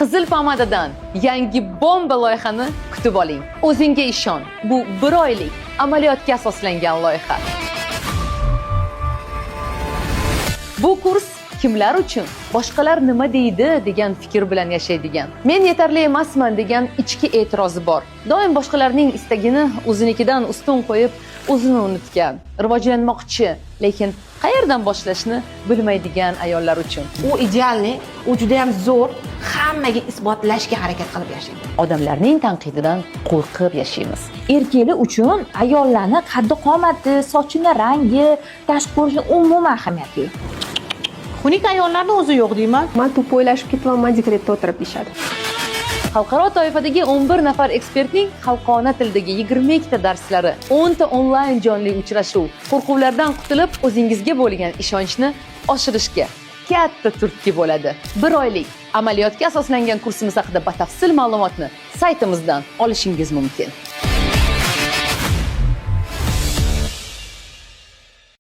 Qizil pomadadan yangi bomba loyihani kutib oling. O'zingga ishon. Bu 1 oylik amaliyotga asoslangan loyiha. Bu kurs kimlar uchun? Boshqalar nima deydi degan fikr bilan yashaydigan. Men yetarli emasman degan ichki e'tirozi bor. Doim boshqalarning istagini o'zinikidan ustun qo'yib, o'zini unutgan, rivojlanmoqchi, lekin qayerdan boshlashni bilmaydigan ayollar uchun. U idealni, u juda ham zo'r, hammaga isbotlashga harakat qilib yashaydi. Odamlarning tanqididan qo'rqib yashaymiz. Erkaklar uchun ayollarning qaddi-qomati, sochini rangi, tashqi ko'rinishi umuman ahamiyatli yo'q. Xunuk ayollarni o'zi yo'q deyman. Men to'poylashib ketaman, dekretda o'tirib ishadi. Xalqaro toifadagi 11 nafar ekspertning xalqona tildagi 22 ta darslari, 10 ta onlayn jonli uchrashuv, qo'rquvlardan qutulib o'zingizga bo'lgan ishonchni oshirishga katta turtki bo'ladi. 1 oylik amaliyotga asoslangan kursimiz haqida batafsil ma'lumotni saytimizdan olishingiz mumkin.